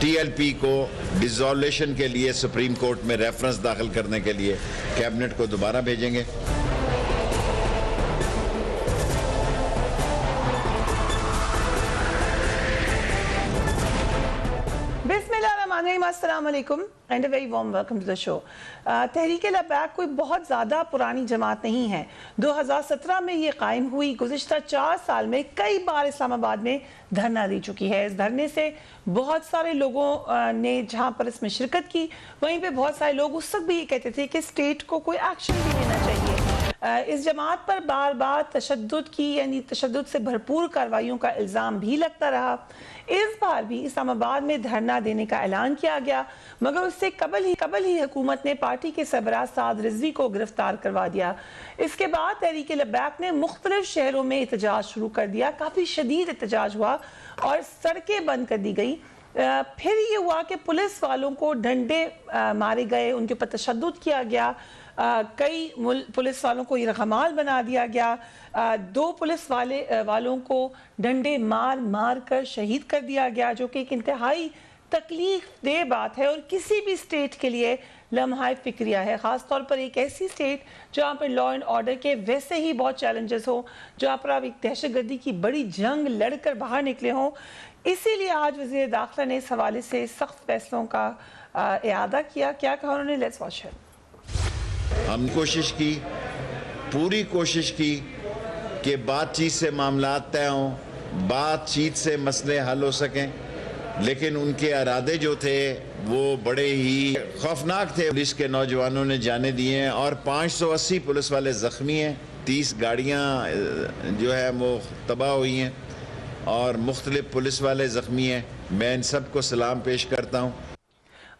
T L P کو ڈیزالویشن کے لیے سپریم کورٹ میں ریفرنس داخل کرنے کے لیے کیبنٹ کو دوبارہ بھیجیں گے. السلام علیکم and a very warm welcome to the show. Tehreek Labbaik کوئی بہت زیادہ پرانی جماعت نہیں ہے. 2017 میں یہ قائم ہوئی. گزشتہ 4 سال میں کئی بار اسلام آباد میں دھرنا دی چکی ہے. اس دھرنے سے بہت سارے لوگوں نے جہاں پر اس میں شرکت کی وہیں پہ بہت سارے لوگ اس وقت بھی یہ کہتے تھے کہ اسٹیٹ کو کوئی ایکشن بھی لینا چاہیے. اس جماعت پر بار بار تشدد کی یعنی تشدد سے بھرپور کارروائیوں کا الزام بھی لگتا رہا. اس بار بھی اسلام آباد میں دھرنا دینے کا اعلان کیا گیا مگر اس سے قبل ہی حکومت نے پارٹی کے سربراہ سعد رضوی کو گرفتار کروا دیا. اس کے بعد تحریک لبیک نے مختلف شہروں میں احتجاج شروع کر دیا. کافی شدید احتجاج ہوا اور سڑکیں بند کر دی گئی. پھر یہ ہوا کہ پولیس والوں کو ڈنڈے مارے گئے, ان کے اوپر تشدد کیا گیا. کئی پولیس والوں کو یرغمال بنا دیا گیا. 2 پولیس والوں کو ڈنڈے مار کر شہید کر دیا گیا, جو کہ ایک انتہائی تکلیف دہ بات ہے اور کسی بھی اسٹیٹ کے لیے لمحہ فکریہ ہے, خاص طور پر ایک ایسی اسٹیٹ جہاں پر لا اینڈ آرڈر کے ویسے ہی بہت چیلنجز ہوں, جہاں پر آپ ایک دہشت گردی کی بڑی جنگ لڑ کر باہر نکلے ہوں. اسی لیے آج وزیر داخلہ نے اس حوالے سے سخت فیصلوں کا اعادہ کیا. کیا کہا انہوں نے؟ Let's watch it. ہم پوری کوشش کی کہ بات چیت سے معاملات طے ہوں, بات چیت سے مسئلے حل ہو سکیں, لیکن ان کے ارادے جو تھے وہ بڑے ہی خوفناک تھے. پولیس کے نوجوانوں نے جانے دیے ہیں اور 580 پولیس والے زخمی ہیں. 30 گاڑیاں جو ہے وہ تباہ ہوئی ہیں اور مختلف پولیس والے زخمی ہیں. میں ان سب کو سلام پیش کرتا ہوں.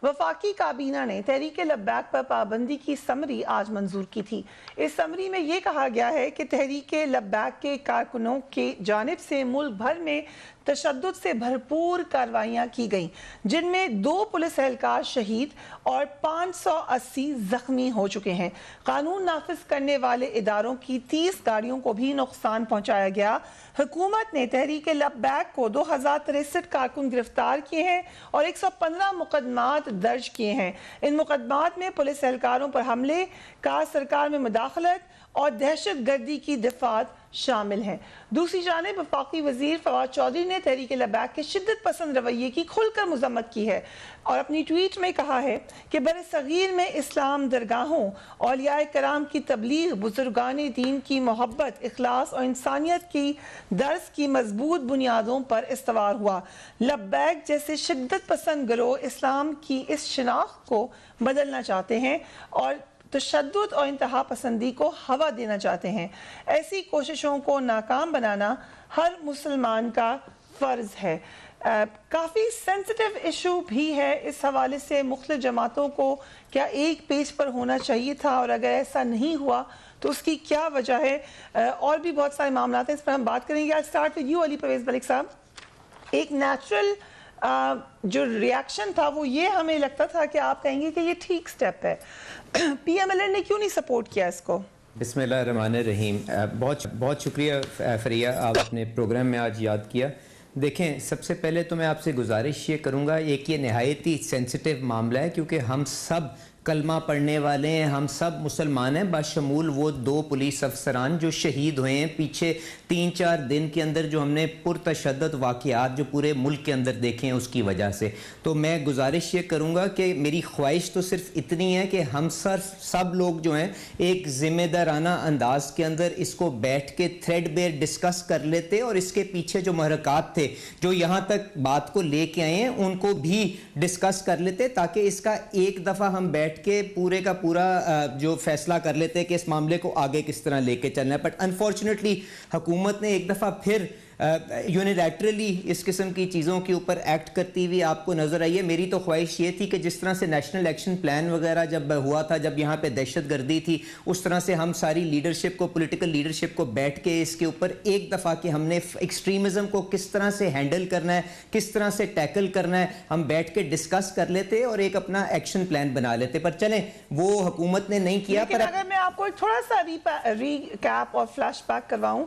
وفاقی کابینہ نے تحریک لبیک پر پابندی کی سمری آج منظور کی تھی. اس سمری میں یہ کہا گیا ہے کہ تحریک لبیک کے کارکنوں کی جانب سے ملک بھر میں تشدد سے بھرپور کارروائیاں کی گئیں, جن میں 2 پولیس اہلکار شہید اور 580 زخمی ہو چکے ہیں. قانون نافذ کرنے والے اداروں کی 30 گاڑیوں کو بھی نقصان پہنچایا گیا. حکومت نے تحریک لبیک کو 2063 کارکن گرفتار کیے ہیں اور 115 مقدمات درج کیے ہیں. ان مقدمات میں پولیس اہلکاروں پر حملے, کار سرکار میں مداخلت اور دہشت گردی کی دفعات شامل ہیں. دوسری جانب وفاقی وزیر فواد چودھری نے تحریک لبیک کے شدت پسند رویے کی کھل کر مذمت کی ہے اور اپنی ٹویٹ میں کہا ہے کہ برصغیر میں اسلام درگاہوں, اولیاء کرام کی تبلیغ, بزرگان دین کی محبت, اخلاص اور انسانیت کی درس کی مضبوط بنیادوں پر استوار ہوا. لبیک جیسے شدت پسند گروہ اسلام کی اس شناخت کو بدلنا چاہتے ہیں اور تشدد اور انتہا پسندی کو ہوا دینا چاہتے ہیں. ایسی کوششوں کو ناکام بنانا ہر مسلمان کا فرض ہے. کافی سینسٹیو ایشو بھی ہے. اس حوالے سے مختلف جماعتوں کو کیا ایک پیج پر ہونا چاہیے تھا اور اگر ایسا نہیں ہوا تو اس کی کیا وجہ ہے؟ اور بھی بہت سارے معاملات ہیں, اس پر ہم بات کریں گے. اسٹارٹ ود یو علی پرویز ملک صاحب. ایک نیچرل جو ریاکشن تھا وہ یہ ہمیں لگتا تھا کہ آپ کہیں گے کہ یہ ٹھیک سٹیپ ہے. پی ایم ایل این نے کیوں نہیں سپورٹ کیا اس کو؟ بسم اللہ الرحمن الرحیم. بہت شکریہ فریہ, آپ اپنے پروگرام میں آج یاد کیا. دیکھیں, سب سے پہلے تو میں آپ سے گزارش یہ کروں گا, ایک یہ نہایت ہی سینسٹیو معاملہ ہے کیونکہ ہم سب کلمہ پڑھنے والے ہیں, ہم سب مسلمان ہیں, بشمول وہ 2 پولیس افسران جو شہید ہوئے ہیں پیچھے 3-4 دن کے اندر, جو ہم نے پرتشدد واقعات جو پورے ملک کے اندر دیکھے ہیں اس کی وجہ سے. تو میں گزارش یہ کروں گا کہ میری خواہش تو صرف اتنی ہے کہ ہم سب لوگ جو ہیں ایک ذمہ دارانہ انداز کے اندر اس کو بیٹھ کے تھریڈ بیئر ڈسکس کر لیتے اور اس کے پیچھے جو محرکات تھے جو یہاں تک بات کو لے کے آئے ہیں ان کو بھی ڈسکس کر لیتے, تاکہ اس کا ایک دفعہ ہم بیٹھ کے پورے کا پورا جو فیصلہ کر لیتے کہ اس معاملے کو آگے کس طرح لے کے چلنا ہے. بٹ انفارچونیٹلی حکومت نے ایک دفعہ پھر یونیلیٹرلی اس قسم کی چیزوں کے اوپر ایکٹ کرتی ہوئی آپ کو نظر آئی ہے. میری تو خواہش یہ تھی کہ جس طرح سے نیشنل ایکشن پلان وغیرہ جب ہوا تھا, جب یہاں پہ دہشت گردی تھی, اس طرح سے ہم ساری لیڈرشپ کو, پولیٹیکل لیڈرشپ کو بیٹھ کے اس کے اوپر ایک دفعہ کہ ہم نے ایکسٹریمزم کو کس طرح سے ہینڈل کرنا ہے, کس طرح سے ٹیکل کرنا ہے, ہم بیٹھ کے ڈسکس کر لیتے اور ایک اپنا ایکشن پلان بنا لیتے. پر چلیں, وہ حکومت نے نہیں کیا. لیکن اگر میں آپ کو تھوڑا سا ریکیپ اور فلیش بیک کرواؤں,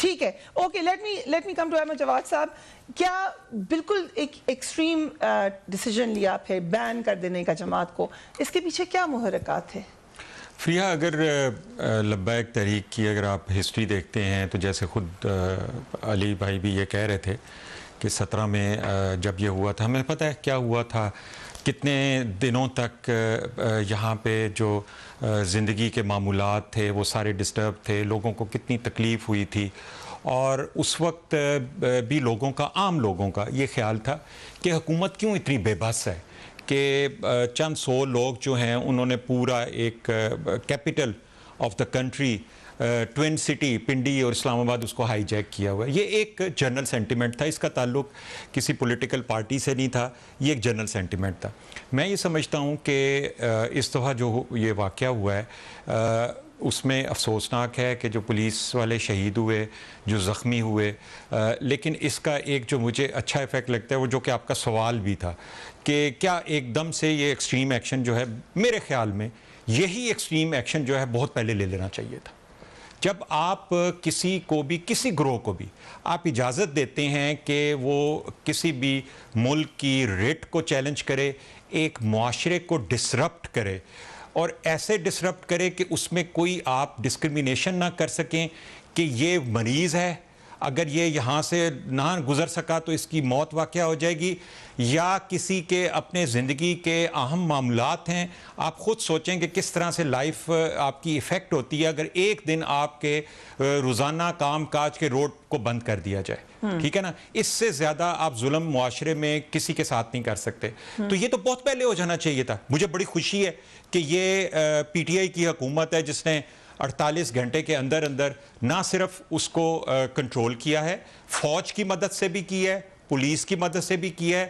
ٹھیک ہے okay let me come to Ahmed Jawad Sahab کیا بالکل ایک ایکسٹریم ڈیسیجن لیا پھر بین کر دینے کا جماعت کو اس کے پیچھے کیا محرکات تھے؟ فریہ اگر لبیک تحریک کی اگر آپ ہسٹری دیکھتے ہیں تو جیسے خود علی بھائی بھی یہ کہہ رہے تھے کہ 17 میں جب یہ ہوا تھا ہمیں پتہ ہے کیا ہوا تھا کتنے دنوں تک یہاں پہ جو زندگی کے معمولات تھے وہ سارے ڈسٹرب تھے لوگوں کو کتنی تکلیف ہوئی تھی اور اس وقت بھی لوگوں کا عام لوگوں کا یہ خیال تھا کہ حکومت کیوں اتنی بے بس ہے کہ چند 100 لوگ جو ہیں انہوں نے پورا ایک capital of the country twin city Pindi اور اسلام آباد اس کو ہائی جیک کیا ہوا ہے. یہ ایک جنرل سینٹیمنٹ تھا, اس کا تعلق کسی پولیٹیکل پارٹی سے نہیں تھا, یہ ایک جنرل سینٹیمنٹ تھا. میں یہ سمجھتا ہوں کہ اس دفعہ جو یہ واقعہ ہوا ہے اس میں افسوسناک ہے کہ جو پولیس والے شہید ہوئے, جو زخمی ہوئے, لیکن اس کا ایک جو مجھے اچھا ایفیکٹ لگتا ہے وہ جو کہ آپ کا سوال بھی تھا کہ کیا ایک دم سے یہ ایکسٹریم ایکشن جو ہے, میرے خیال میں یہی ایکسٹریم ایکشن جو ہے بہت پہلے لے لینا چاہیے تھا. جب آپ کسی کو بھی, کسی گروہ کو بھی آپ اجازت دیتے ہیں کہ وہ کسی بھی ملک کی ریٹ کو چیلنج کرے, ایک معاشرے کو ڈسرپٹ کرے اور ایسے ڈسرپٹ کرے کہ اس میں کوئی آپ ڈسکرمنیشن نہ کر سکیں کہ یہ مریض ہے, اگر یہ یہاں سے نہ گزر سکا تو اس کی موت واقع ہو جائے گی, یا کسی کے اپنے زندگی کے اہم معاملات ہیں, آپ خود سوچیں کہ کس طرح سے لائف آپ کی ایفیکٹ ہوتی ہے اگر ایک دن آپ کے روزانہ کام کاج کے روڈ کو بند کر دیا جائے. ٹھیک ہے نا, اس سے زیادہ آپ ظلم معاشرے میں کسی کے ساتھ نہیں کر سکتے. تو یہ تو بہت پہلے ہو جانا چاہیے تھا. مجھے بڑی خوشی ہے کہ یہ پی ٹی آئی کی حکومت ہے جس نے 48 گھنٹے کے اندر اندر نہ صرف اس کو کنٹرول کیا ہے, فوج کی مدد سے بھی کی ہے, پولیس کی مدد سے بھی کی ہے,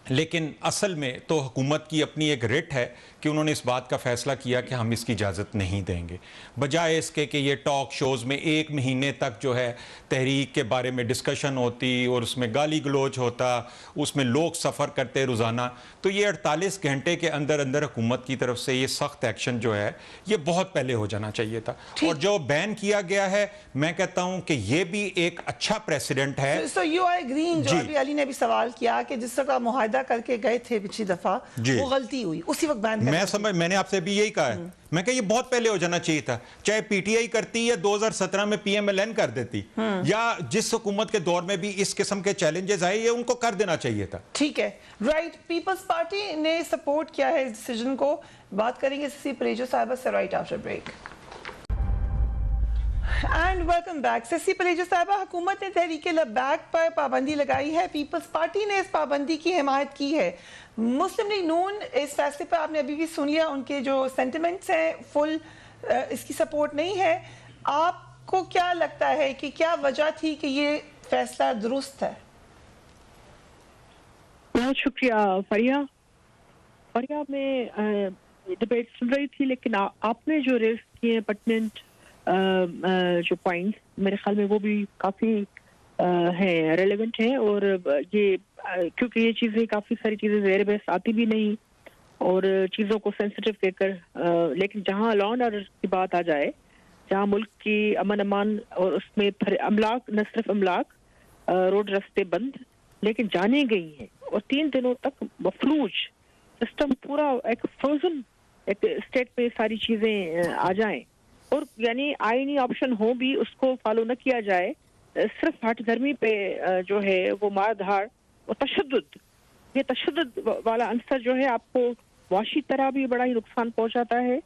لیکن اصل میں تو حکومت کی اپنی ایک ریٹ ہے کہ انہوں نے اس بات کا فیصلہ کیا کہ ہم اس کی اجازت نہیں دیں گے, بجائے اس کے کہ یہ ٹاک شوز میں ایک مہینے تک جو ہے تحریک کے بارے میں ڈسکشن ہوتی اور اس میں گالی گلوچ ہوتا, اس میں لوگ سفر کرتے روزانہ. تو یہ 48 گھنٹے کے اندر اندر حکومت کی طرف سے یہ سخت ایکشن جو ہے یہ بہت پہلے ہو جانا چاہیے تھا. اور جو بین کیا گیا ہے میں کہتا ہوں کہ یہ بھی ایک اچھا پریسیڈنٹ ہے. سو یو آر اگرینگ, جو ابھی علی نے بھی سوال کیا کہ جس طرح معاہدہ کر کے گئے تھے پچھلی دفعہ وہ غلطی ہوئی, اسی وقت بین میں نے آپ سے بھی یہی کہا ہے, میں کہ یہ بہت پہلے ہو جانا چاہیے تھا, چاہے پی ٹی آئی کرتی یا 2017 میں پی ایم ایل این کر دیتی, یا جس حکومت کے دور میں بھی اس قسم کے چیلنجز آئے یہ ان کو کر دینا چاہیے تھا. ٹھیک ہے, رائٹ. پیپلز پارٹی نے سپورٹ کیا ہے اس ڈیسیجن کو, بات کریں گے سسی پریجو صاحبہ سے right after break. And welcome back. سسی پریجو صاحبہ, حکومت نے تحریک لبیک پر پابندی لگائی ہے, پیپلز پارٹی نے اس پابندی کی حمایت کی ہے, مسلم لیگ نون اس فیصلے پر آپ نے ابھی بھی سن لیا, ان کے جو سینٹیمنٹس ہیں فل اس کی سپورٹ نہیں ہے. آپ کو کیا لگتا ہے کہ کیا وجہ تھی کہ یہ فیصلہ درست ہے؟ بہت شکریہ فریہ. میں ڈیبیٹ سن رہی تھی, لیکن آپ نے جو ریز کیے پرٹیننٹ جو پوائنٹس میرے خیال میں وہ بھی کافی ہیں, ریلیونٹ ہیں, اور یہ کیونکہ یہ چیزیں کافی ساری چیزیں زیر بحث آتی بھی نہیں اور چیزوں کو سینسٹیو دے کر, لیکن جہاں لا اینڈ آرڈر کی بات آ جائے, جہاں ملک کی امن امان اور اس میں املاک, نہ صرف املاک, روڈ رستے بند لیکن جانیں گئی ہیں, اور 3 دنوں تک مفلوج سسٹم پورا ایک فروزن ایک اسٹیٹ پہ ساری چیزیں آ جائیں, اور یعنی آئینی آپشن ہو بھی اس کو فالو نہ کیا جائے, صرف ہٹ دھرمی پہ جو ہے وہ مار دھاڑ اور تشدد, یہ تشدد والا عنصر جو ہے آپ کو معاشی طرح بھی بڑا ہی نقصان پہنچاتا ہے.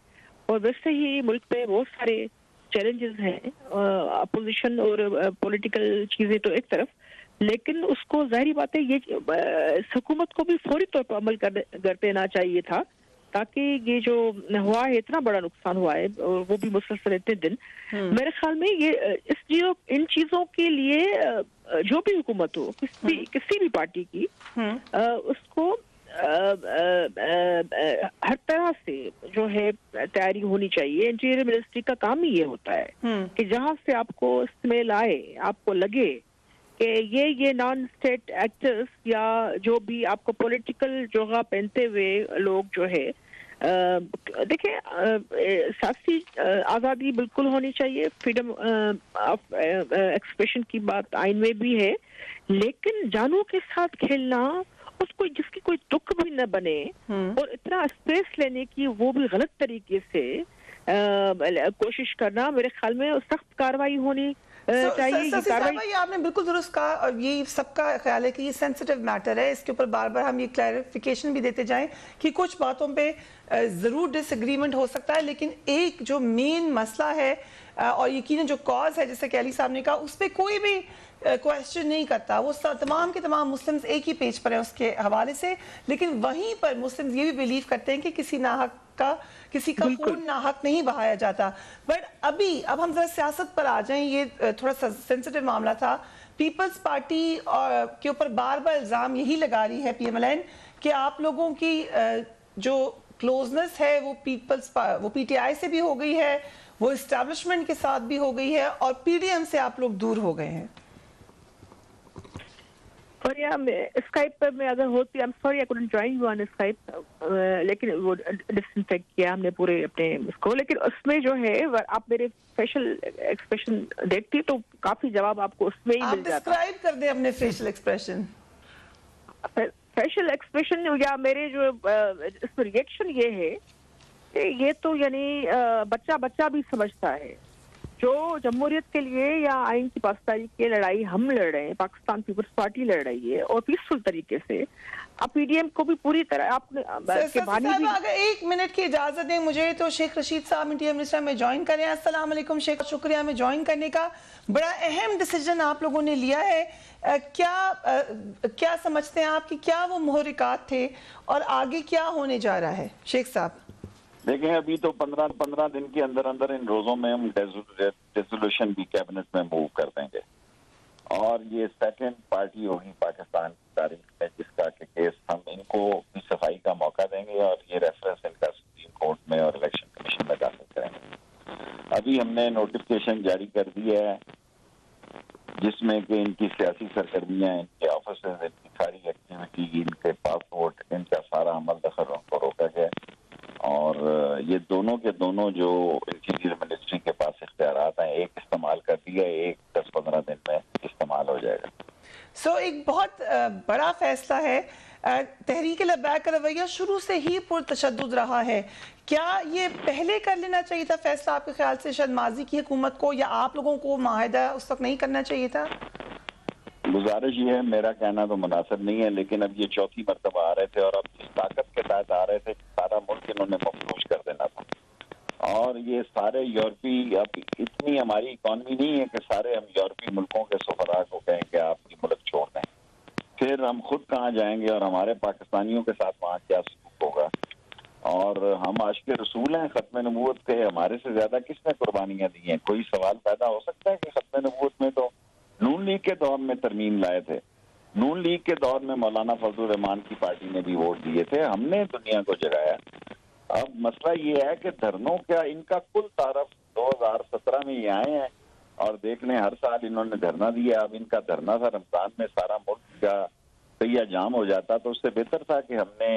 اور ویسے ہی ملک میں بہت سارے چیلنجز ہیں, اپوزیشن اور پولیٹیکل چیزیں تو ایک طرف, لیکن اس کو ظاہری بات ہے یہ حکومت کو بھی فوری طور پر عمل کر دینا چاہیے تھا, تاکہ یہ جو ہوا ہے اتنا بڑا نقصان ہوا ہے وہ بھی مسلسل اتنے دن, میرے خیال میں یہ ان چیزوں کے لیے جو بھی حکومت ہو کسی بھی پارٹی کی, اس کو ہر طرح سے جو ہے تیاری ہونی چاہیے. انٹیریئر منسٹری کا کام ہی یہ ہوتا ہے کہ جہاں سے آپ کو اسمیل آئے, آپ کو لگے کہ یہ نان اسٹیٹ ایکٹرز یا جو بھی آپ کو پولیٹیکل جوغا پہنتے ہوئے لوگ جو ہے دیکھیں سیاسی آزادی بالکل ہونی چاہیے, فریڈم آف ایکسپریشن کی بات آئین میں بھی ہے, لیکن جانوں کے ساتھ کھیلنا, اس کو جس کی کوئی دکھ بھی نہ بنے اور اتنا اسپیس لینے کی وہ بھی غلط طریقے سے کوشش کرنا, میرے خیال میں سخت کارروائی ہونی چاہیے. آپ نے بالکل درست کہا, اور یہ سب کا خیال ہے کہ یہ سینسٹیو میٹر ہے, اس کے اوپر بار بار ہم یہ کلیریفیکیشن بھی دیتے جائیں کہ کچھ باتوں پہ ضرور ڈس ایگریمنٹ ہو سکتا ہے, لیکن ایک جو مین مسئلہ ہے اور یقیناً جو کاز ہے, جیسے کہ علی صاحب نے کہا, اس پہ کوئی بھی کویسچن نہیں کرتا. وہ تمام کے تمام مسلمز ایک ہی پیج پر ہیں اس کے حوالے سے, لیکن وہیں پر مسلمز یہ بھی بیلیو کرتے ہیں کہ کسی کا خون ناحق نہیں بہایا جاتا. بٹ اب ہم ذرا سیاست پر آ جائیں. یہ تھوڑا سا سینسٹیو معاملہ تھا. پیپلز پارٹی کے اوپر بار بار الزام یہی لگا رہی ہے PMLN کہ آپ لوگوں کی جو کلوزنس ہے وہ پی ٹی آئی سے بھی ہو گئی ہے, وہ اسٹیبلشمنٹ کے ساتھ بھی ہو گئی ہے, اور PDM سے آپ لوگ دور ہو گئے ہیں. اسکائپ پر میں اگر ہوتی, I'm sorry I couldn't join you on Skype, لیکن وہ ڈسانفیکٹ کیا ہم نے پورے اپنے اس کو, لیکن اس میں جو ہے آپ میرے فیشل ایکسپریشن دیکھتی تو کافی جواب آپ کو اس میں ہی مل جاتا. آپ ڈسکرائب کر دیں اپنے فیشل ایکسپریشن. فیشل ایکسپریشن یا میرے جو اس پر ریئیکشن یہ ہے کہ یہ تو یعنی بچہ بھی سمجھتا ہے. جو جمہوریت کے لیے یا آئین کی پاسداری کی لڑائی ہم لڑ رہے ہیں, پاکستان پیپلز پارٹی لڑ رہی ہے اور پیسفل طریقے سے, اب PDM کو بھی پوری طرح آپ اگر ایک منٹ کی اجازت دیں مجھے, تو شیخ رشید صاحب انٹیریئر منسٹر میں جوائن کریں. السلام علیکم شیخ, شکریہ میں جوائن کرنے کا. بڑا اہم ڈیسیجن آپ لوگوں نے لیا ہے, کیا سمجھتے ہیں آپ کہ کیا وہ محرکات تھے اور آگے کیا ہونے جا رہا ہے؟ شیخ صاحب دیکھیں, ابھی تو 15 دن کے اندر ان روزوں میں ہم ریزولوشن بھی کیبنٹ میں موو کر دیں گے, اور یہ سیکنڈ پارٹی ہوگی پاکستان کی تاریخ میں جس کا کہ کیس ہم ان کو بھی صفائی کا موقع دیں گے, اور یہ ریفرنس ان کا سپریم کورٹ میں اور الیکشن کمیشن میں داخل کریں گے. ابھی ہم نے نوٹیفکیشن جاری کر دی ہے جس میں کہ ان کی سیاسی سرگرمیاں, ان کے آفیسز, ان کی ساری ایکٹیویٹی, ان کے پاسپورٹ, ان کا سارا عمل دخل ان کو روکا گیا, اور یہ دونوں کے دونوں جو انٹیریئر منسٹری کے پاس اختیارات ہیں, ایک استعمال کر دیا, ایک 10-15 دن میں استعمال ہو جائے گا. ایک بہت بڑا فیصلہ ہے. تحریک لبیک کا رویہ شروع سے ہی پرتشدد رہا ہے. کیا یہ پہلے کر لینا چاہیے تھا فیصلہ آپ کے خیال سے, شاید ماضی کی حکومت کو, یا آپ لوگوں کو معاہدہ اس وقت نہیں کرنا چاہیے تھا؟ گزارش یہ ہے, میرا کہنا تو مناسب نہیں ہے, لیکن اب یہ چوتھی مرتبہ آ رہے تھے, اور اب جس طاقت کے تحت آ رہے تھے سارا ملک انہوں نے مفلوج کر دینا تھا. اور یہ سارے یورپی, اب اتنی ہماری اکانومی نہیں ہے کہ سارے ہم یورپی ملکوں کے سفراء کو کہیں کہ آپ کی ملک چھوڑ دیں. پھر ہم خود کہاں جائیں گے, اور ہمارے پاکستانیوں کے ساتھ وہاں کیا سلوک ہوگا. اور ہم عاشق رسول ہیں, ختم نبوت کے ہمارے سے زیادہ کس نے قربانیاں دی ہیں؟ کوئی سوال پیدا ہو سکتا ہے کہ ختم نبوت میں تو نون لیگ کے دور میں ترمیم لائے تھے, نون لیگ کے دور میں مولانا فضل الرحمان کی پارٹی نے بھی ووٹ دیے تھے, ہم نے دنیا کو جگایا. اب مسئلہ یہ ہے کہ دھرنوں کا ان کا کل تعارف 2017 میں یہ آئے ہیں, اور دیکھ لیں ہر سال انہوں نے دھرنا دیا. اب ان کا دھرنا تھا رمضان میں, سارا ملک کا سیاح جام ہو جاتا, تو اس سے بہتر تھا کہ ہم نے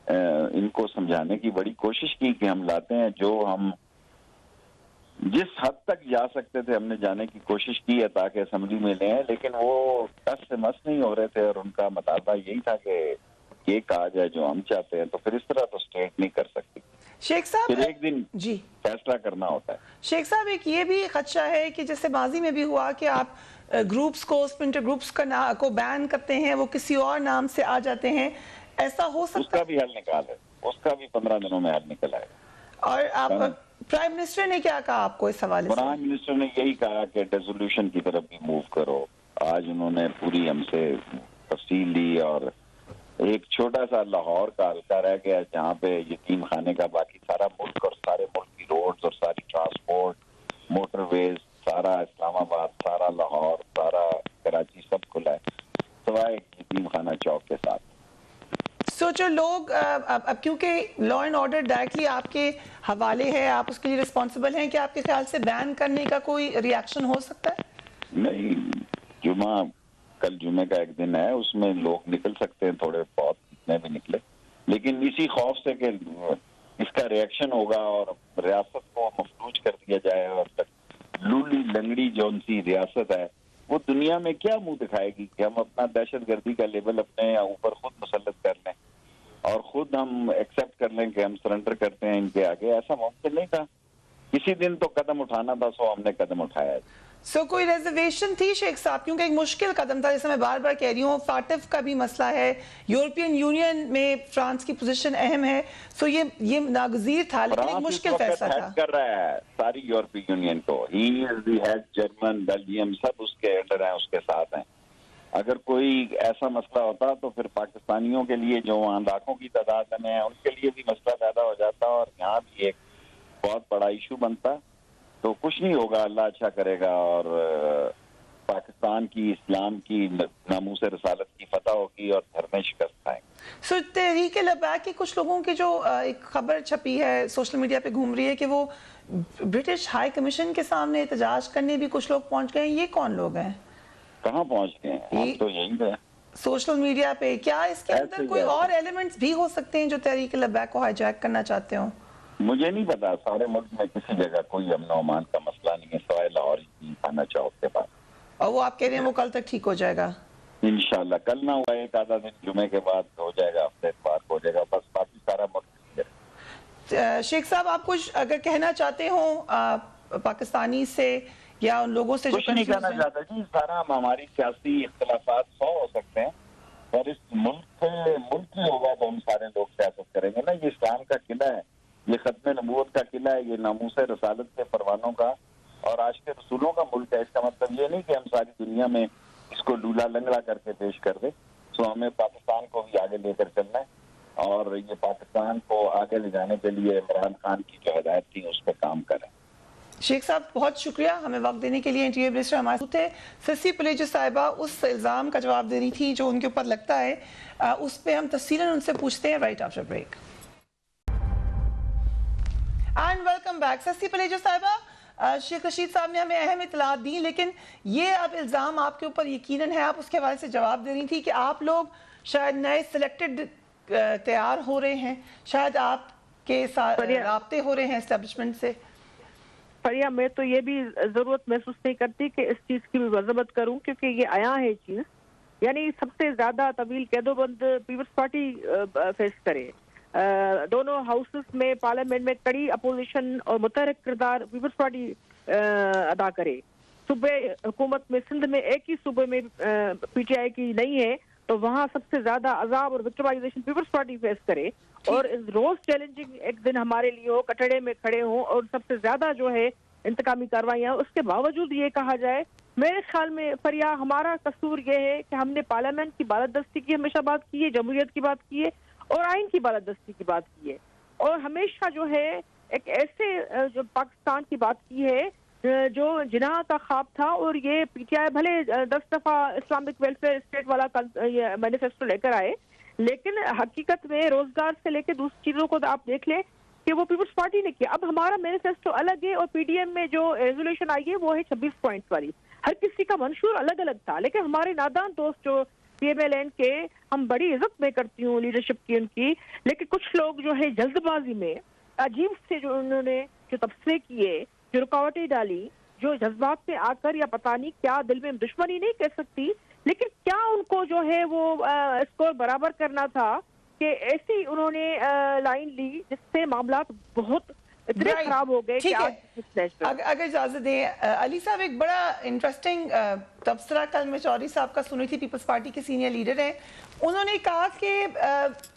ان کو سمجھانے کی بڑی کوشش کی کہ ہم لاتے ہیں, جو ہم جس حد تک جا سکتے تھے ہم نے جانے کی کوشش کی ہے تاکہ اسمبلی میں لیں, لیکن وہ ٹس سے مس نہیں ہو رہے تھے, اور ان کا مطالبہ یہی تھا کہ یہ کہا جائے جو ہم چاہتے ہیں. تو پھر اس طرح تو اسٹیٹ نہیں کر سکتی, شیخ صاحب پھر ایک دن جی فیصلہ کرنا ہوتا ہے. شیخ صاحب ایک یہ بھی خدشہ ہے کہ جیسے ماضی میں بھی ہوا کہ آپ گروپس کو, اسپلنٹر گروپس کو بین کرتے ہیں, وہ کسی اور نام سے آ جاتے ہیں, ایسا ہو سکتا ہے؟ اس کا بھی حل نکال ہے, اس کا بھی 15 دنوں میں حل نکل آئے. اور آپ پرائم منسٹر نے کیا کہا آپ کو اس حوالے سے؟ پرائم منسٹر نے یہی کہا کہ ڈیزولوشن کی طرف بھی موو کرو. آج انہوں نے پوری ہم سے تفصیل لی, اور ایک چھوٹا سا لاہور کا حلقہ رہ گیا جہاں پہ یتیم خانے کا باقی سارا ملک اور سارے ملک کی روڈز اور ساری ٹرانسپورٹ, موٹر ویز, سارا اسلام آباد, سارا لاہور, سارا کراچی سب کھلا ہے سوائے یتیم خانہ چوک کے ساتھ. جو لوگ اب کیونکہ لا اینڈ آرڈر ڈائریکٹلی آپ کے حوالے ہے, آپ اس کے لیے رسپانسبل ہیں, کہ آپ کے خیال سے بین کرنے کا کوئی ریاکشن ہو سکتا ہے؟ نہیں, کل جمعے کا ایک دن ہے, اس میں لوگ نکل سکتے ہیں تھوڑے بہت, اتنے بھی نکلے, لیکن اسی خوف سے کہ کا ریئیکشن ہوگا اور ریاست کو مفلوج کر دیا جائے اور لولی لنگڑی جون سی ریاست ہے وہ دنیا میں کیا منہ دکھائے گی کہ ہم اپنا دہشت گردی کا لیبل اپنے اوپر خود مسلط کر لیں اور خود ہم ایکسیپٹ کر لیں کہ ہم سرنڈر کرتے ہیں ان کے آگے. ایسا ممکن نہیں تھا. کسی دن تو قدم اٹھانا تھا, سو ہم نے قدم اٹھایا. کوئی ریزرویشن تھی شیخ صاحب؟ کیونکہ ایک مشکل قدم تھا, جیسے میں بار بار کہہ رہی ہوں, فاٹف کا بھی مسئلہ ہے, یورپین یونین میں فرانس کی پوزیشن اہم ہے, سو یہ ناگزیر تھا لیکن ایک مشکل فیصلہ تھا. کر رہا ہے ساری یورپی یونین کو, ہی از دی ہیڈ, جرمن, بیلجیم سب اس کے انڈر ہیں, اس کے ساتھ ہیں. اگر کوئی ایسا مسئلہ ہوتا تو پھر پاکستانیوں کے لیے جو وہاں لاکھوں کی تعداد میں ہیں ان کے لیے بھی مسئلہ پیدا ہو جاتا اور یہاں بھی ایک بہت بڑا ایشو بنتا. تو کچھ نہیں ہوگا, اللہ اچھا کرے گا اور پاکستان کی اسلام کی ناموس رسالت کی فتح ہوگی اور گھر میں شکست کھائیں گے. تحریک لبیک کے کچھ لوگوں کی جو ایک خبر چھپی ہے سوشل میڈیا پہ گھوم رہی ہے کہ وہ برٹش ہائی کمیشن کے سامنے احتجاج کرنے بھی کچھ لوگ پہنچ گئے ہیں, یہ کون لوگ ہیں؟ کہاں پہنچ گئے ہیں؟ ہم تو یہیں گئے سوشل میڈیا پہ. کیا اس کے اندر کوئی اور ایلیمنٹس بھی ہو سکتے ہیں جو تحریک لبیک کو ہائی جیک کرنا چاہتے ہوں؟ مجھے نہیں پتا, سارے ملک میں کسی جگہ کوئی امن و امان کا مسئلہ نہیں ہے سوائے لاہور خانہ چوک کے پاس. اور وہ آپ کہہ رہے ہیں وہ کل تک ٹھیک ہو جائے گا انشاءاللہ. کل نہ ہوا ایک آدھا دن, جمعے کے بعد ہو جائے گا, ہفتے اتوار کو ہو جائے گا, بس باقی سارا ملک. شیخ صاحب آپ کچھ اگر کہنا چاہتے ہوں پاکستانی سے یا ان لوگوں سے جو کچھ نہیں کہنا چاہتا جی, سارا ہماری سیاسی اختلافات 100 ہو سکتے ہیں اور اس ملک ہی ہوگا تو ہم سارے لوگ سیاست کریں گے نا. یہ اسلام کا قلعہ ہے, یہ ختم نبوت کا قلعہ ہے, یہ ناموس رسالت کے پروانوں کا اور آج کے رسولوں کا ملک ہے. اس کا مطلب یہ نہیں کہ ہم ساری دنیا میں اس کو لولا لنگڑا کر کے پیش کر دیں. سو ہمیں پاکستان کو بھی آگے لے کر چلنا ہے اور یہ پاکستان کو آگے لے جانے کے لیے عمران خان کی جو ہدایت تھی اس پہ کام کریں. شیخ صاحب بہت شکریہ ہمیں وقت دینے کے لیے. انٹیریئر منسٹر ہمارے ساتھ تھے. سسی پلیجو صاحبہ اس الزام کا جواب دے رہی تھی جو ان کے اوپر لگتا ہے, اس پہ ہم تفصیلاً ان سے پوچھتے ہیں right after break. And welcome back. سسی پلیجو صاحبہ, شیخ رشید صاحب نے ہمیں اہم اطلاعات دی, لیکن یہ اب الزام آپ کے اوپر یقیناً ہے, آپ اس کے حوالے سے جواب دے رہی تھی کہ آپ لوگ شاید نئے سلیکٹڈ تیار ہو رہے ہیں, شاید آپ کے ساتھ رابطے ہو رہے ہیں اسٹیبلشمنٹ سے. فریہ, میں تو یہ بھی ضرورت محسوس نہیں کرتی کہ اس چیز کی بھی مذمت کروں, کیونکہ یہ آیا ہے چیز, یعنی سب سے زیادہ طویل قید و بند پیپلز پارٹی فیس کرے. دونوں ہاؤسز میں پارلیمنٹ میں کڑی اپوزیشن اور متحرک کردار پیپلز پارٹی ادا کرے. صوبے حکومت میں سندھ میں ایک ہی صوبے میں پی ٹی آئی کی نہیں ہے تو وہاں سب سے زیادہ عذاب اور وکٹمائزیشن پیپلز پارٹی فیس کرے اور روز چیلنجنگ ایک دن ہمارے لیے ہو, کٹڑے میں کھڑے ہوں اور سب سے زیادہ جو ہے انتقامی کارروائیاں. اس کے باوجود یہ کہا جائے, میرے خیال میں فریہ ہمارا قصور یہ ہے کہ ہم نے پارلیمنٹ کی بالادستی کی ہمیشہ بات کی ہے, جمہوریت کی بات کی ہے اور آئین کی بالادستی کی بات کی ہے, اور ہمیشہ جو ہے ایک ایسے جو پاکستان کی بات کی ہے جو جناح کا خواب تھا. اور یہ پی ٹی آئی بھلے 10 دفعہ اسلامک ویلفیئر اسٹیٹ والا مینیفیسٹو لے کر آئے, لیکن حقیقت میں روزگار سے لے کے دوسری چیزوں کو آپ دیکھ لیں کہ وہ پیپلز پارٹی نے کیا. اب ہمارا مینیفیسٹو الگ ہے اور پی ڈی ایم میں جو ریزولوشن آئی ہے وہ ہے 26 پوائنٹس والی. ہر کسی کا منشور الگ الگ تھا, لیکن ہمارے نادان دوست جو پی ایم ایل این کے, ہم بڑی عزت میں کرتی ہوں لیڈرشپ کی ان کی, لیکن کچھ لوگ جو ہے جلد بازی میں عجیب سے جو انہوں نے جو تبصرے کیے, جو رکاوٹیں ڈالی, جو جذبات میں آ کر یا پتہ نہیں کیا, دل میں دشمنی نہیں کہہ سکتی, لیکن کیا ان کو جو ہے وہ اسکور برابر کرنا تھا کہ ایسی انہوں نے لائن لی جس سے معاملات بہت اتنے خراب ہو گئے. اگر اجازت دیں علی صاحب, ایک بڑا انٹرسٹنگ تبصرہ کل میں چودھری صاحب کا سنی تھی, پیپلز پارٹی کے سینئر لیڈر ہیں. انہوں نے کہا کہ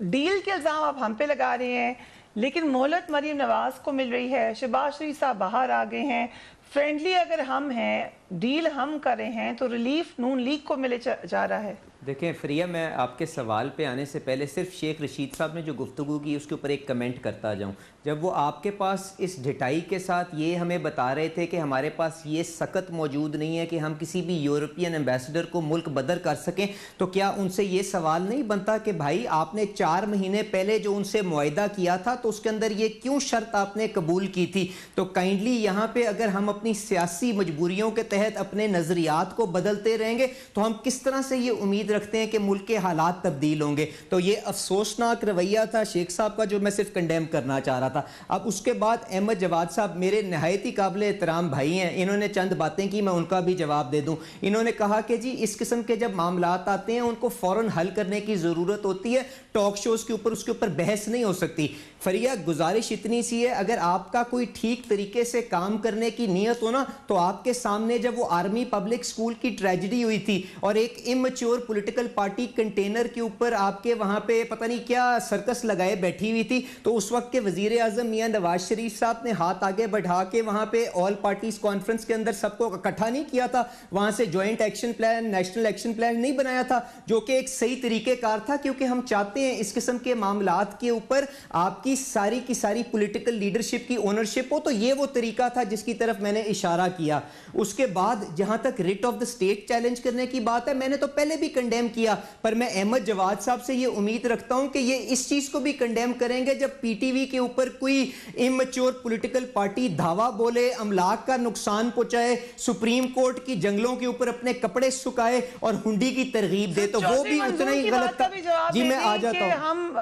ڈیل کے الزام آپ ہم پہ لگا رہے ہیں, لیکن مہلت مریم نواز کو مل رہی ہے, شہباز شریف صاحب باہر آ گئے ہیں, فرینڈلی اگر ہم ہیں, ڈیل ہم کر رہے ہیں, تو ریلیف نون لیگ کو ملے جا رہا ہے. دیکھیں فریہ, میں آپ کے سوال پہ آنے سے پہلے صرف شیخ رشید صاحب نے جو گفتگو کی اس کے اوپر ایک کمنٹ کرتا جاؤں. جب وہ آپ کے پاس اس ڈھٹائی کے ساتھ یہ ہمیں بتا رہے تھے کہ ہمارے پاس یہ سکت موجود نہیں ہے کہ ہم کسی بھی یورپین ایمبیسڈر کو ملک بدر کر سکیں, تو کیا ان سے یہ سوال نہیں بنتا کہ بھائی آپ نے 4 مہینے پہلے جو ان سے معاہدہ کیا تھا تو اس کے اندر یہ کیوں شرط آپ نے قبول کی تھی؟ تو کائنڈلی یہاں پہ اگر ہم اپنی سیاسی مجبوریوں کے تحت اپنے نظریات کو بدلتے رہیں گے تو ہم کس طرح سے یہ امید امید رکھتے ہیں کہ ملک کے حالات تبدیل ہوں گے. تو یہ افسوسناک رویہ تھا شیخ صاحب کا جو میں صرف کنڈیم کرنا چاہ رہا تھا. اب اس کے بعد احمد جواد صاحب میرے نہایت ہی قابل احترام بھائی ہیں, انہوں نے چند باتیں کی, میں ان کا بھی جواب دے دوں. انہوں نے کہا کہ جی اس قسم کے جب معاملات آتے ہیں ان کو فوراً حل کرنے کی ضرورت ہوتی ہے, ٹاک شوز کے اوپر اس کے اوپر بحث نہیں ہو سکتی. فریہ گزارش اتنی سی ہے, اگر آپ کا کوئی ٹھیک طریقے سے کام کرنے کی نیت ہو نا, تو آپ کے سامنے جب وہ آرمی پبلک اسکول کی ٹریجڈی ہوئی تھی اور ایک امچور پولیٹیکل پارٹی کنٹینر کے اوپر آپ کے وہاں پہ پتہ نہیں کیا سرکس لگائے بیٹھی ہوئی تھی, تو اس وقت کے وزیر اعظم میاں نواز شریف صاحب نے ہاتھ آگے بڑھا کے وہاں پہ آل پارٹیز کانفرنس کے اندر سب کو اکٹھا نہیں کیا تھا, وہاں سے joint action plan, national action plan نہیں بنایا تھا, جو کہ ایک صحیح طریقہ کار تھا, کیونکہ ہم چاہتے ہیں اس قسم کے معاملات کے اوپر آپ کی ساری پولیٹیکل لیڈرشپ کی اونرشپ ہو. تو یہ وہ طریقہ تھا جس کی طرف میں نے اشارہ کیا. اس کے بعد جہاں تک rate of the state challenge کرنے کی بات ہے, میں نے تو پہلے بھی کنڈیم کیا, پر میں احمد جواد صاحب سے یہ امید رکھتا ہوں کہ یہ اس چیز کو بھی کنڈیم کریں گے جب پی ٹی وی کے اوپر کوئی امچور پولیٹیکل پارٹی دھاوا بولے, املاک کا نقصان پہنچائے, سپریم کورٹ کی جنگلوں کے اوپر اپنے کپڑے سکھائے اور ہنڈی کی ترغیب دے, تو وہ بھی اتنا ہی غلط تھا. جی میں آ جاتا ہوں.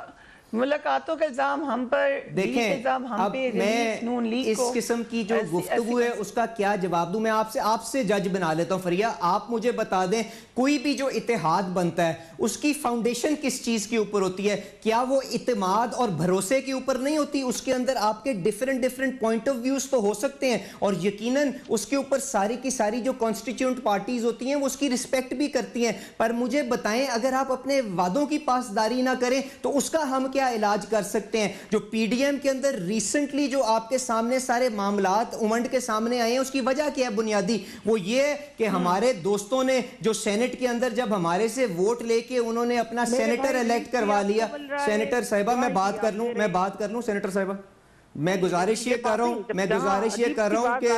ملاقاتوں کا الزام ہم پر, دیکھیں اب میں اس قسم کی جو گفتگو ہے اس کا کیا جواب دوں. میں آپ سے جج بنا لیتا ہوں. فریہ آپ مجھے بتا دیں, کوئی بھی جو اتحاد بنتا ہے اس کی فاؤنڈیشن کس چیز کے اوپر ہوتی ہے؟ کیا وہ اعتماد اور بھروسے کے اوپر نہیں ہوتی؟ اس کے اندر آپ کے ڈیفرنٹ پوائنٹ آف ویوز تو ہو سکتے ہیں, اور یقیناً اس کے اوپر ساری کی ساری جو کانسٹیٹیوئنٹ پارٹیز ہوتی ہیں وہ اس کی رسپیکٹ بھی کرتی ہیں. پر مجھے بتائیں, اگر آپ اپنے وعدوں کی پاسداری نہ کریں تو اس کا ہم کیا علاج کر سکتے ہیں؟ جو پی ڈی ایم کے اندر ریسنٹلی جو آپ کے سامنے سارے معاملات امنڈ کے سامنے آئے ہیں, اس کی وجہ کیا ہے بنیادی؟ وہ یہ کہ ہمارے دوستوں نے جو سینٹ کے اندر جب ہمارے سے ووٹ لے کے انہوں نے اپنا سینیٹر الیکٹ کروا لیا. سینیٹر صاحبہ میں بات کر لوں سینیٹر صاحبہ, میں گزارش یہ کر رہا ہوں کہ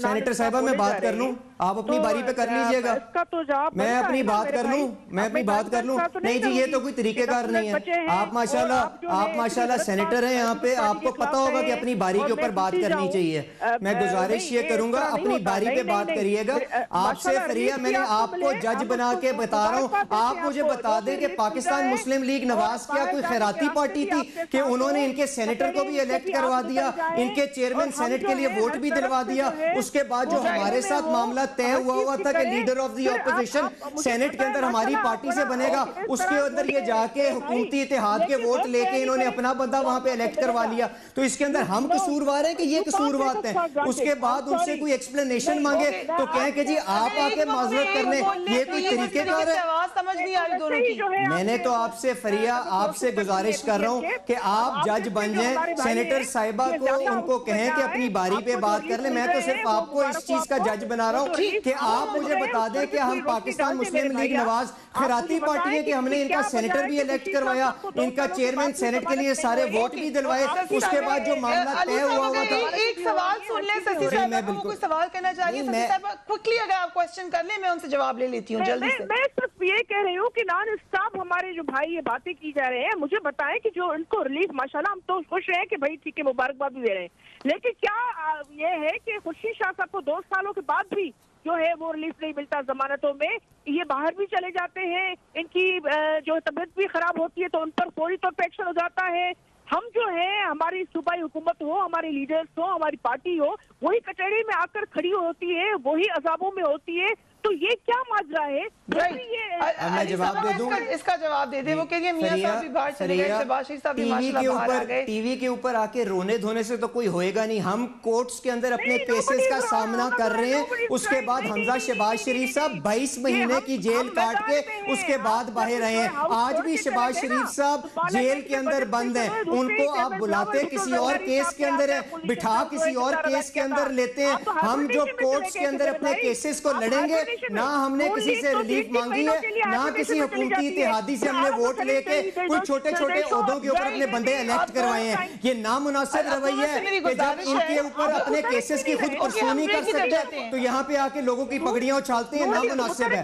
سینیٹر صاحبہ میں بات کر لوں, آپ اپنی باری پہ کر لیجئے گا, میں اپنی بات کر لوں. نہیں جی یہ تو کوئی طریقہ کار نہیں ہے. آپ ماشاءاللہ سینیٹر ہیں یہاں پہ, آپ کو پتا ہوگا کہ اپنی باری کے اوپر بات کرنی چاہیے. میں گزارش یہ کروں گا اپنی باری پہ بات کریے گا. آپ سے فریہ میں نے آپ کو جج بنا کے بتا رہا ہوں, آپ مجھے بتا دیں کہ پاکستان مسلم لیگ نواز کیا کوئی خیراتی پارٹی تھی کہ انہوں نے ان کے سینیٹر کو بھی الیکٹ کروا دیا, ان کے چیئرمین سینٹ کے لیے ووٹ بھی دلوا دیا. اس کے بعد جو ہمارے ساتھ معاملہ طے ہوا تھا کہ leader of the opposition senate کے اندر ہماری پارٹی سے بنے گا, اس کے اندر یہ جا کے حکومتی اتحاد کے ووٹ لے کے انہوں نے اپنا بندہ وہاں پہ الیکٹ کروا لیا. تو اس کے اندر ہم قصوروار ہیں کہ یہ قصوروار ہیں؟ اس کے بعد ان سے کوئی ایکسپلینیشن مانگے تو کہیں کہ جی آپ آ کے معذرت کرنے, یہ کوئی طریقے کار ہے؟ میں نے تو آپ سے فریہ آپ سے گزارش کر رہا ہوں کہ آپ جج بن جائیں. سینیٹر صاحبہ کو ان کو کہیں کہ اپنی باری پہ بات کر لیں. میں تو صرف آپ کو اس چیز کا جج بنا رہا ہوں کہ آپ مجھے بتا دیں کہ ہم پاکستان مسلم لیگ نواز خیراتی پارٹی ہے کہ ہم نے ان کا سینیٹر بھی الیکٹ کروایا, ان کا چیئرمین سینٹ کے لیے سارے ووٹ بھی دلوائے. اس کے بعد جو معاملہ طے ہوا تھا. ایک سوال سن لیں سسی صاحبہ کو, کوئی سوال کرنا چاہیے سسی صاحبہ کوئکلی, اگر آپ کوسچن کر لیں میں ان سے جواب لے لیتی ہوں جلدی سے. میں صرف یہ کہہ رہی ہوں کہ نان اسٹاپ ہمارے جو بھائی یہ باتیں کی جا رہے ہیں, مجھے بتائیں کہ جو ان کو ریلیف ماشاءاللہ ہم تو خوش ہیں کہ بھائی ٹھیک ہے مبارکباد بھی دے رہے ہیں, لیکن کیا یہ ہے کہ خورشید شاہ صاحب کو 2 سالوں کے بعد بھی جو ہے وہ ریلیف نہیں ملتا ضمانتوں میں, یہ باہر بھی چلے جاتے ہیں, ان کی جو طبیعت بھی خراب ہوتی ہے تو ان پر فوری طور پہ ایکشن ہو جاتا ہے. ہم جو ہے ہماری صوبائی حکومت ہو, ہمارے لیڈرز ہو, ہماری پارٹی ہو, وہی کچہری میں آ کر کھڑی ہوتی ہے, وہی عذابوں میں ہوتی ہے. تو یہ کیا ماجرا ہے؟ میں جواب دے دوں, اس کا جواب دے دیں. وہ کہہ میاں صاحب بھی باہر چلے گئے, شہباز شریف صاحب بھی ماشاءاللہ باہر آ گئے. ٹی وی کے اوپر آ کے رونے دھونے سے تو کوئی ہوئے گا نہیں. ہم کورٹس کے اندر اپنے کیسز کا سامنا کر رہے ہیں. اس کے بعد حمزہ شہباز شریف صاحب 22 مہینے کی جیل کاٹ کے اس کے بعد باہر آئے ہیں. آج بھی شہباز شریف صاحب جیل کے اندر بند ہیں. ان کو آپ بلاتے کسی اور کیس کے اندر ہیں, بٹھا کسی اور کیس کے اندر لیتے ہیں. ہم جو کورٹس کے اندر اپنے کیسز کو لڑیں گے, نہ ہم نے کسی سے ریلیف مانگی ہے, نہ کسی حکومتی اتحادی سے ہم نے ووٹ لے کے کوئی چھوٹے عہدوں کے اوپر اپنے بندے الیکٹ کروائے ہیں. یہ نامناسب رویہ ہے کہ جب ان کے اوپر اپنے کیسز کی خود پرسونی کر سکتے ہیں تو یہاں پہ آ کے لوگوں کی پگڑیاں اچھالتے ہیں. نامناسب ہے.